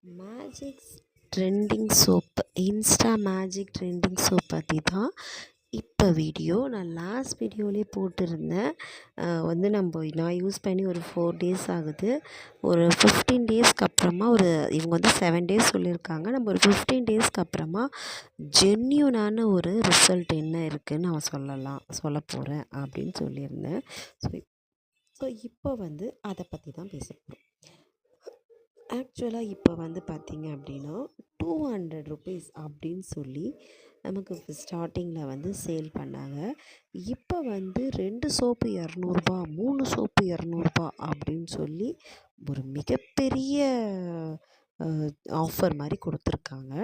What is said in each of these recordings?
Magics trending soap Insta magic trending soap பற்றி தான் இப்போ வீடியோ நான் லாஸ்ட் வீடியோலேயே போட்டிருந்தேன். நான் யூஸ் பண்ணி ஒரு 4 டேஸ் ஆகுது. ஒரு 15 டேஸ்க்கு அப்புறமா இவங்க 7 டேஸ் சொல்லியிருக்காங்க. நம்ம ஒரு 15 டேஸ்க்கு அப்புறமா ஜென்யூனான ஒரு ரிசல்ட் என்ன இருக்குதுன்னு நான் சொல்ல போகிறேன் அப்படின்னு சொல்லியிருந்தேன். ஸோ இப்போ அதை பற்றி தான் பேச போகிறோம். ஆக்சுவலாக இப்போ பார்த்தீங்க அப்படின்னா 200 ருபீஸ் அப்படின்னு சொல்லி நமக்கு ஸ்டார்டிங்கில் சேல் பண்ணாங்க. இப்போ 2 சோப்பு 200 3 சோப்பு 200 அப்படின்னு சொல்லி ஒரு மிகப்பெரிய ஆஃபர் மாதிரி கொடுத்துருக்காங்க.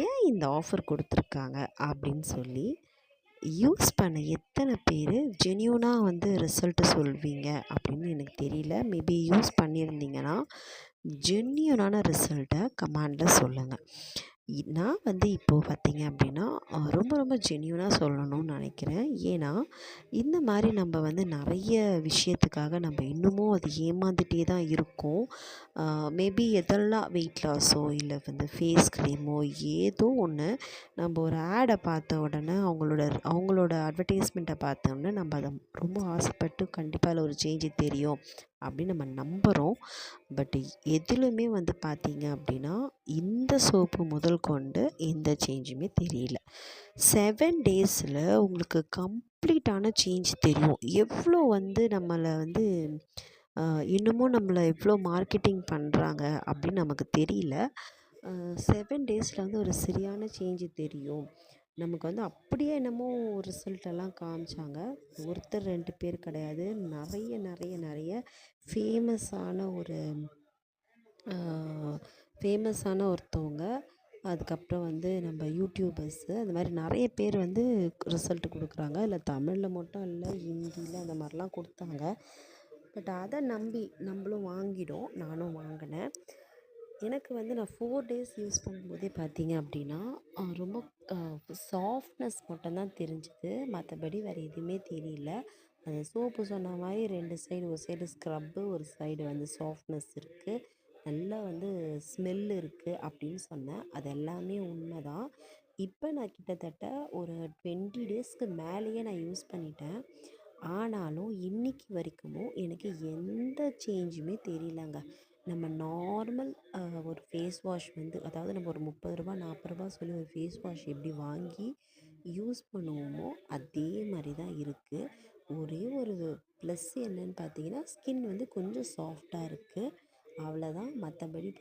ஏன் இந்த ஆஃபர் கொடுத்துருக்காங்க அப்படின்னு சொல்லி யூஸ் பண்ண எத்தனை பேர் ஜென்யூனாக ரிசல்ட்டு சொல்வீங்க அப்படின்னு எனக்கு தெரியல. மேபி யூஸ் பண்ணியிருந்தீங்கன்னா ஜென்யூனான ரிசல்ட்டை கமெண்டில் சொல்லுங்கள். நான் இப்போது பார்த்தீங்க அப்படின்னா ரொம்ப ரொம்ப ஜென்யூனாக சொல்லணும்னு நினைக்கிறேன். ஏன்னா இந்த மாதிரி நம்ம நிறைய விஷயத்துக்காக நம்ம இன்னமும் அது ஏமாந்துகிட்டே தான் இருக்கோம். மேபி எதெல்லாம் வெயிட் லாஸோ இல்லை ஃபேஸ் க்ரீமோ ஏதோ ஒன்று நம்ம ஒரு ஆடை பார்த்த உடனே அவங்களோட அட்வர்டைஸ்மெண்ட்டை பார்த்த உடனே நம்ம அதை ரொம்ப ஆசைப்பட்டு கண்டிப்பாக அதில் ஒரு சேஞ்சு தெரியும் அப்படின்னு நம்ம நம்புகிறோம். பட் எதுலையுமே பார்த்தீங்க அப்படின்னா இந்த சோப்பு முதல் கொண்டு எந்த சேஞ்சுமே தெரியல. 7 டேஸில் உங்களுக்கு கம்ப்ளீட்டான சேஞ்ச் தெரியும். எவ்வளோ நம்மளை இன்னமும் நம்மளை எவ்வளோ மார்க்கெட்டிங் பண்ணுறாங்க அப்படின்னு நமக்கு தெரியல. 7 டேஸில் ஒரு சரியான சேஞ்சு தெரியும். நமக்கு அப்படியே என்னமோ ரிசல்ட்டெல்லாம் காமிச்சாங்க. ஒருத்தர் 2 பேர் கிடையாது. நிறைய நிறைய நிறைய ஃபேமஸான ஒருத்தவங்க, அதுக்கப்புறம் நம்ம யூடியூபர்ஸு, அந்த மாதிரி நிறைய பேர் ரிசல்ட்டு கொடுக்குறாங்க. இல்லை தமிழில் மட்டும் இல்லை, ஹிந்தியில் அந்த மாதிரிலாம் கொடுத்தாங்க. பட் அதை நம்பி நம்மளும் வாங்கிடும். நானும் வாங்கினேன். எனக்கு நான் 4 டேஸ் யூஸ் பண்ணும்போதே பார்த்தீங்க அப்படின்னா ரொம்ப சாஃப்ட்னஸ் மட்டும்தான் தெரிஞ்சுது. மற்றபடி வேறு எதுவுமே தெரியல. அந்த சோப்பு சொன்ன மாதிரி 2 சைடு, ஒரு சைடு ஸ்க்ரப்பு, ஒரு சைடு சாஃப்ட்னஸ் இருக்குது, நல்லா ஸ்மெல் இருக்குது அப்படின்னு சொன்னேன். அது எல்லாமே உண்மை தான். இப்போ நான் கிட்டத்தட்ட ஒரு 20 டேஸ்க்கு மேலேயே நான் யூஸ் பண்ணிட்டேன். ஆனாலும் இன்றைக்கி வரைக்கும் எனக்கு எந்த சேஞ்சுமே தெரியலங்க. நம்ம நார்மல் ஒரு ஃபேஸ் வாஷ் அதாவது நம்ம ஒரு 30 ரூபா 40 ரூபா சொல்லி ஒரு ஃபேஸ் வாஷ் எப்படி வாங்கி யூஸ் பண்ணுவோமோ அதே மாதிரி தான் இருக்குது. ஒரே ஒரு ப்ளஸ் என்னன்னு பார்த்தீங்கன்னா ஸ்கின் கொஞ்சம் சாஃப்டாக இருக்குது, அவ்வளோதான். மற்றபடி